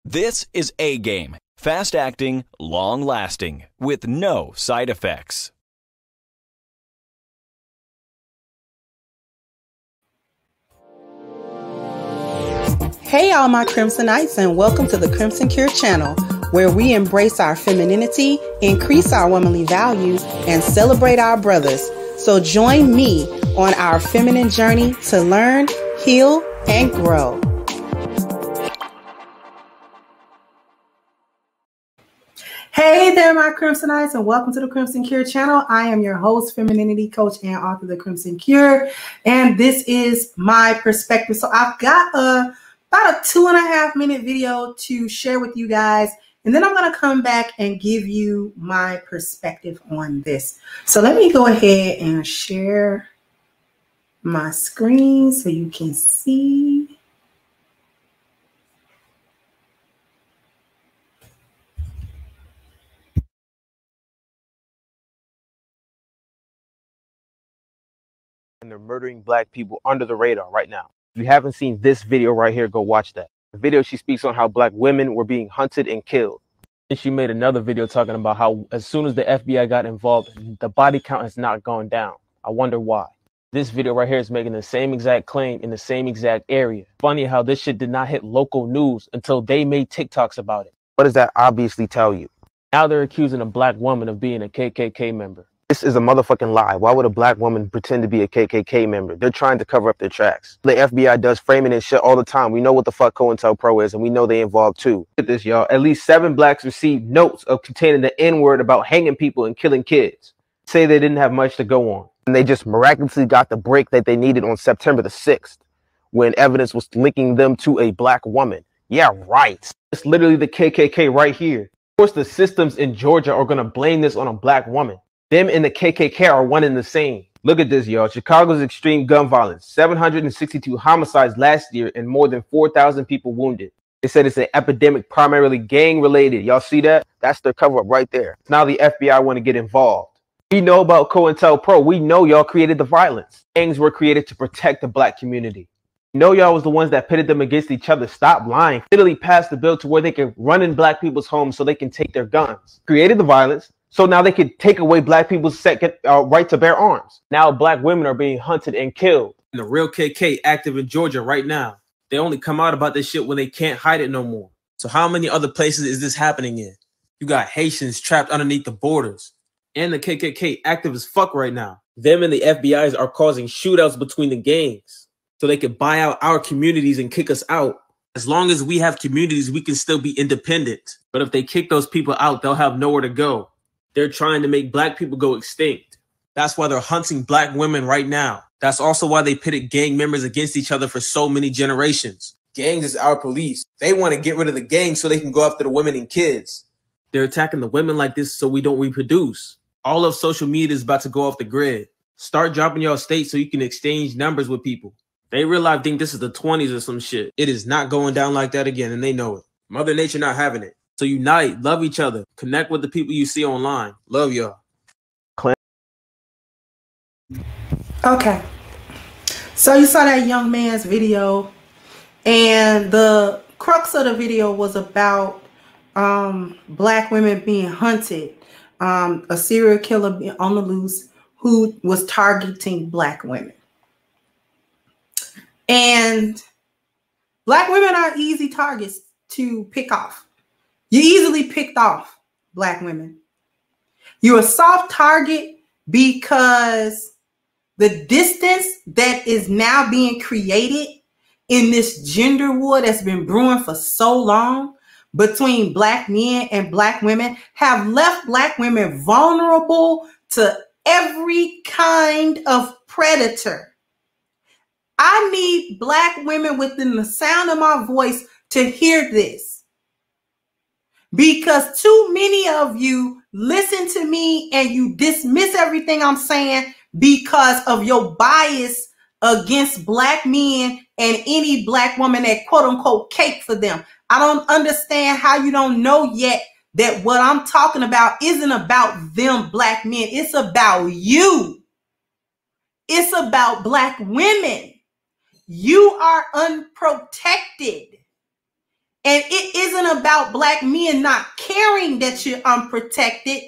This is A Game, fast acting, long lasting, with no side effects. Hey all my Crimsonites, and welcome to the Crimson Cure channel, where we embrace our femininity, increase our womanly value, and celebrate our brothers. So join me on our feminine journey to learn, heal, and grow. Hey there, my Crimsonites, and welcome to the Crimson Cure channel. I am your host, femininity coach, and author of the Crimson Cure, and this is my perspective. So I've got about a 2.5 minute video to share with you guys, and then I'm going to come back and give you my perspective on this. So let me go ahead and share my screen so you can see. And they're murdering black people under the radar right now. If you haven't seen this video right here, go watch that. The video, she speaks on how black women were being hunted and killed. And she made another video talking about how as soon as the FBI got involved, the body count has not gone down. I wonder why. This video right here is making the same exact claim in the same exact area. Funny how this shit did not hit local news until they made TikToks about it. What does that obviously tell you? Now they're accusing a black woman of being a KKK member. This is a motherfucking lie. Why would a black woman pretend to be a KKK member? They're trying to cover up their tracks. The FBI does framing and shit all the time. We know what the fuck COINTELPRO is, and we know they involved too. Look at this, y'all. At least 7 blacks received notes of containing the N-word about hanging people and killing kids. Say they didn't have much to go on. And they just miraculously got the break that they needed on September the 6th, when evidence was linking them to a black woman. Yeah, right. It's literally the KKK right here. Of course, the systems in Georgia are going to blame this on a black woman. Them and the KKK are one and the same. Look at this, y'all. Chicago's extreme gun violence. 762 homicides last year and more than 4,000 people wounded. They said it's an epidemic primarily gang-related. Y'all see that? That's their cover-up right there. Now the FBI want to get involved. We know about COINTELPRO. We know y'all created the violence. Gangs were created to protect the black community. We know y'all was the ones that pitted them against each other. Stop lying. Literally passed the bill to where they can run in black people's homes so they can take their guns. Created the violence. So now they could take away black people's second right to bear arms. Now black women are being hunted and killed. And the real KK active in Georgia right now. They only come out about this shit when they can't hide it no more. So how many other places is this happening in? You got Haitians trapped underneath the borders. And the KKK active as fuck right now. Them and the FBI's are causing shootouts between the gangs. So they could buy out our communities and kick us out. As long as we have communities, we can still be independent. But if they kick those people out, they'll have nowhere to go. They're trying to make black people go extinct. That's why they're hunting black women right now. That's also why they pitted gang members against each other for so many generations. Gangs is our police. They want to get rid of the gangs so they can go after the women and kids. They're attacking the women like this so we don't reproduce. All of social media is about to go off the grid. Start dropping your state so you can exchange numbers with people. They realize think this is the 20s or some shit. It is not going down like that again, and they know it. Mother Nature not having it. So unite, love each other, connect with the people you see online. Love y'all. Okay. So you saw that young man's video, and the crux of the video was about black women being hunted. A serial killer on the loose who was targeting black women. And black women are easy targets to pick off. You easily picked off, black women. You're a soft target because the distance that is now being created in this gender war that's been brewing for so long between black men and black women have left black women vulnerable to every kind of predator. I need black women within the sound of my voice to hear this. Because too many of you listen to me and you dismiss everything I'm saying because of your bias against black men and any black woman that quote unquote cake for them. I don't understand how you don't know yet that what I'm talking about isn't about them black men. It's about you. It's about black women. You are unprotected. And it isn't about black men not caring that you're unprotected.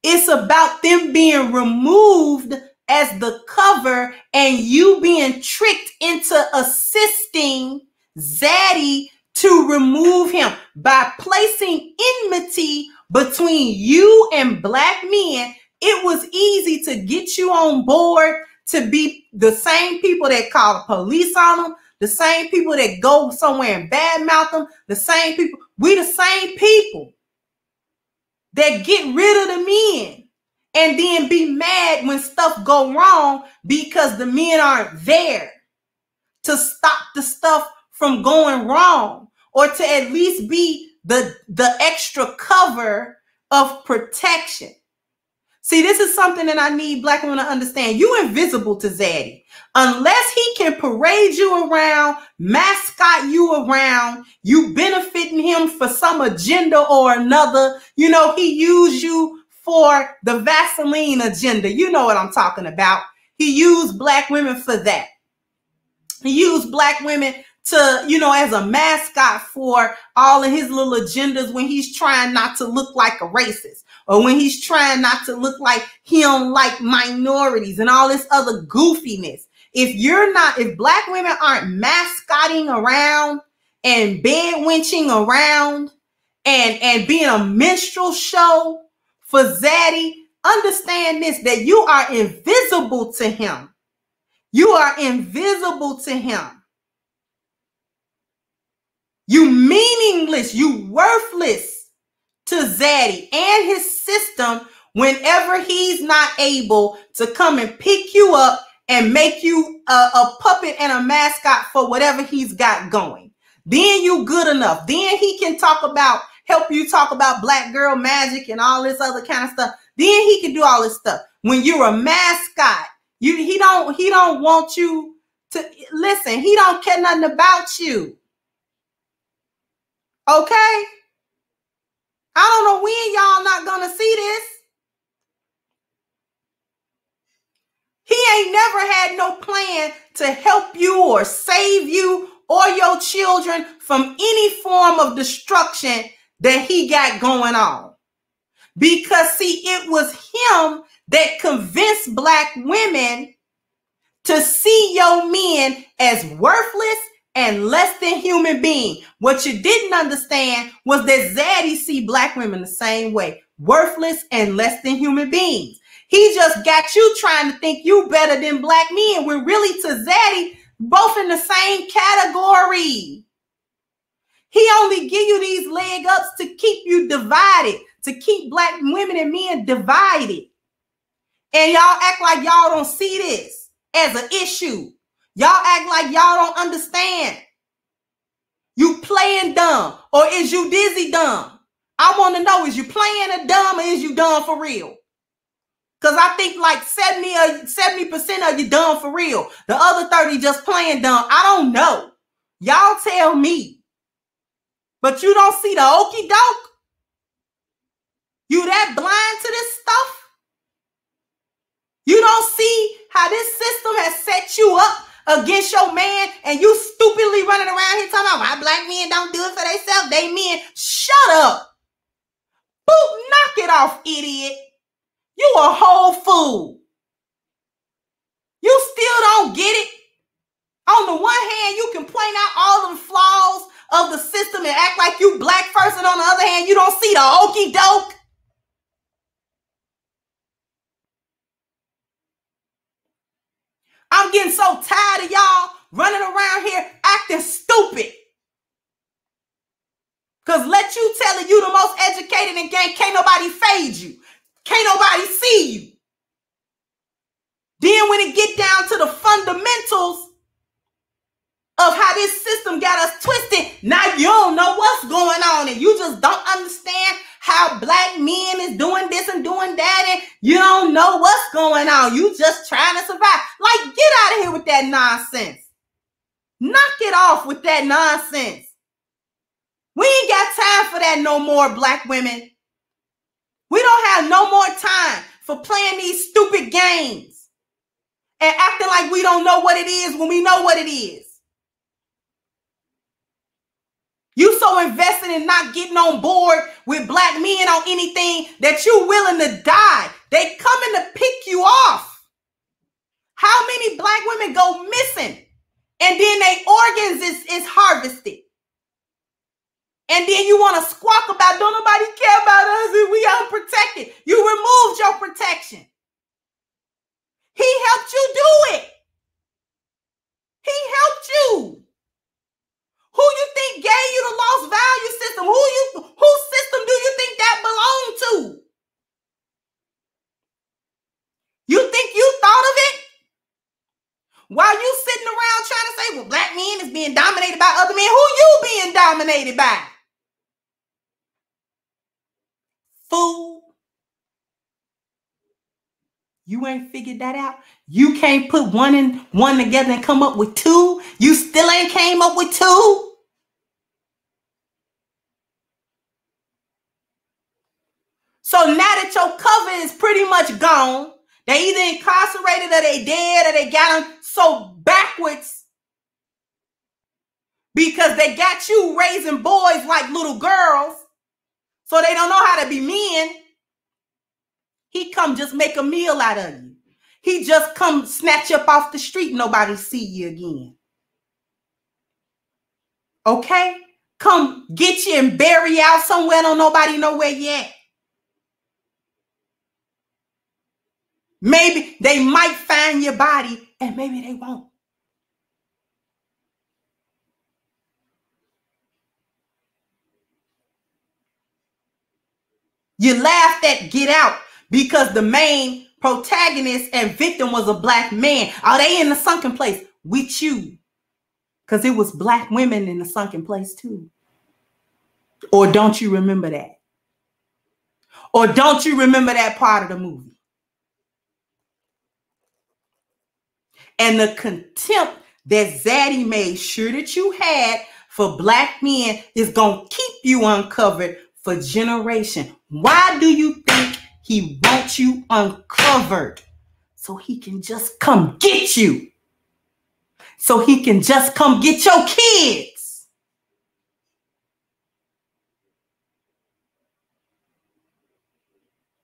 It's about them being removed as the cover and you being tricked into assisting Zaddy to remove him by placing enmity between you and black men. It was easy to get you on board to be the same people that call the police on them, the same people that go somewhere and badmouth them, the same people. We the same people that get rid of the men and then be mad when stuff go wrong because the men aren't there to stop the stuff from going wrong or to at least be the extra cover of protection. See, this is something that I need black women to understand. You invisible to Zaddy. Unless he can parade you around, mascot you around, you benefiting him for some agenda or another. You know, he used you for the Vaseline agenda. You know what I'm talking about. He used black women for that. He used black women to, you know, as a mascot for all of his little agendas when he's trying not to look like a racist or when he's trying not to look like he don't like minorities and all this other goofiness. If black women aren't mascotting around and bed winching around and being a minstrel show for Zaddy, understand this, that you are invisible to him. You are invisible to him. You meaningless, you worthless to Zaddy and his system whenever he's not able to come and pick you up and make you a puppet and a mascot for whatever he's got going. Then you good enough. Then he can help you talk about black girl magic and all this other kind of stuff. Then he can do all this stuff. When you're a mascot, he don't want you to listen. He don't care nothing about you. Okay? I don't know when y'all not gonna see this. He ain't never had no plan to help you or save you or your children from any form of destruction that he got going on. Because see, it was him that convinced black women to see your men as worthless and less than human being. What you didn't understand was that Zaddy see black women the same way, worthless and less than human beings. He just got you trying to think you better than black men, when really to Zaddy, both in the same category. He only give you these leg ups to keep you divided, to keep black women and men divided. And y'all act like y'all don't see this as an issue. Y'all act like y'all don't understand. You playing dumb, or is you dizzy dumb? I want to know, is you playing a dumb or is you dumb for real? Because I think like 70% of you dumb for real. The other 30 just playing dumb. I don't know. Y'all tell me. But you don't see the okie doke? You that blind to this stuff? You don't see how this system has set you up against your man, and you stupidly running around here talking about why black men don't do it for themselves. They men. Shut up. Boop, knock it off, idiot. You a whole fool. You still don't get it. On the one hand, you can point out all the flaws of the system and act like you black first, and on the other hand, you don't see the okie doke. I'm getting so tired of y'all running around here acting stupid. Because let you tell it, you the most educated in game, can't nobody fade you. Can't nobody see you. Then when it get down to the fundamentals of how this system got us twisted, now you don't know what's going on, and you just don't understand how black men is doing this and doing that, and you don't know what's going on. You just trying to survive. Like, get out of here with that nonsense. Knock it off with that nonsense. We ain't got time for that no more, black women. We don't have no more time for playing these stupid games and acting like we don't know what it is when we know what it is. You so so invested in not getting on board with black men on anything that you're willing to die. They coming to pick you off. How many black women go missing and then their organs is harvested? And then you want to squawk about, don't nobody care about us and we unprotected. You removed your protection. He helped you do it. He helped you. Who you think gave you the lost value system? Whose system do you think that belonged to? You think you thought of it? While you sitting around trying to say, well, black men is being dominated by other men. Who you being dominated by? Fool. You ain't figured that out. You can't put one and one together and come up with two. You still ain't came up with two. So now that your cover is pretty much gone, they either incarcerated or they dead or they got them so backwards because they got you raising boys like little girls so they don't know how to be men. He come just make a meal out of you. He just come snatch you up off the street. Nobody see you again. Okay? Come get you and bury you out somewhere. Don't nobody know where you at. Maybe they might find your body and maybe they won't. You laughed at Get Out because the main protagonist and victim was a black man. Are they in the sunken place with you? Because it was black women in the sunken place too. Or don't you remember that? Or don't you remember that part of the movie? And the contempt that Zaddy made sure that you had for black men is going to keep you uncovered for generations. Why do you think he wants you uncovered? So he can just come get you. So he can just come get your kids.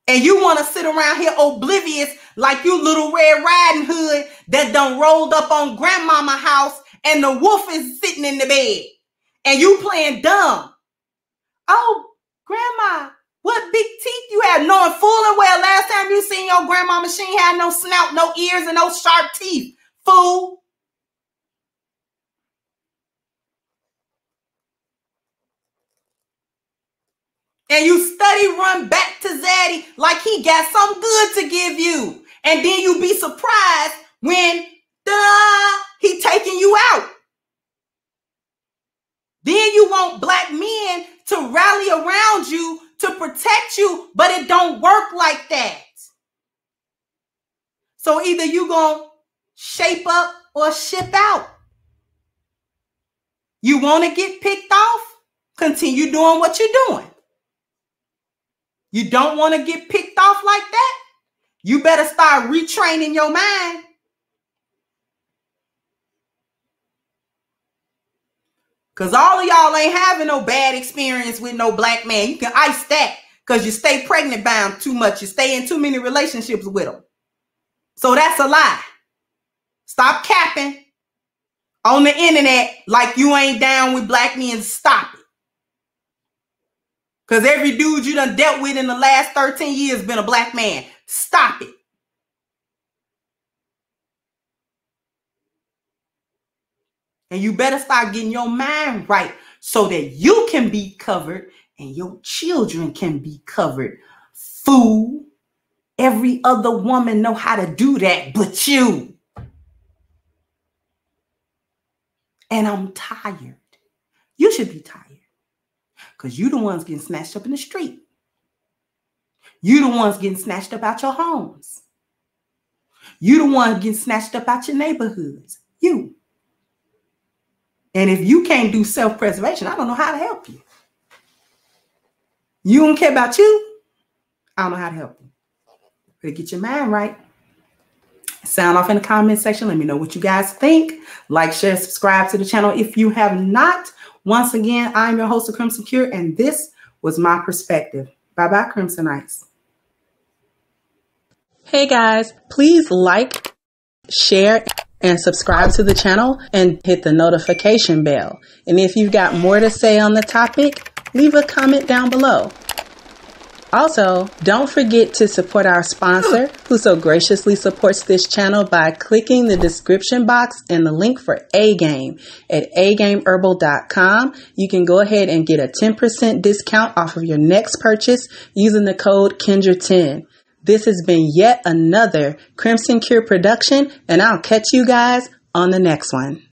And you want to sit around here oblivious like you little Red Riding Hood that done rolled up on grandmama house and the wolf is sitting in the bed. And you playing dumb. Oh, grandma, what big teeth you have? Knowing full and well last time you seen your grandmama, she ain't had no snout, no ears, and no sharp teeth. Fool. And you study run back to Zaddy like he got something good to give you. And then you be surprised when he taking you out. Then you want black men to rally around you to protect you, but it don't work like that. So either you gonna shape up or ship out. You want to get picked off? Continue doing what you're doing. You don't want to get picked off like that? You better start retraining your mind. Because all of y'all ain't having no bad experience with no black man. You can ice that because you stay pregnant bound too much. You stay in too many relationships with them. So that's a lie. Stop capping on the internet like you ain't down with black men. Stop it. Because every dude you done dealt with in the last 13 years been a black man. Stop it. And you better start getting your mind right so that you can be covered and your children can be covered. Fool. Every other woman know how to do that but you. And I'm tired. You should be tired. Because you the ones getting snatched up in the street. You the ones getting snatched up out your homes. You the ones getting snatched up out your neighborhoods. You. And if you can't do self-preservation, I don't know how to help you. You don't care about you, I don't know how to help you. Better get your mind right. Sound off in the comment section. Let me know what you guys think. Like, share, subscribe to the channel if you have not. Once again, I'm your host of Crimson Cure, and this was my perspective. Bye-bye, Crimsonites. Hey guys, please like, share, and subscribe to the channel and hit the notification bell. And if you've got more to say on the topic, leave a comment down below. Also, don't forget to support our sponsor, who so graciously supports this channel by clicking the description box and the link for A-Game at agameherbal.com. You can go ahead and get a 10% discount off of your next purchase using the code Kendra10. This has been yet another Crimson Cure production, and I'll catch you guys on the next one.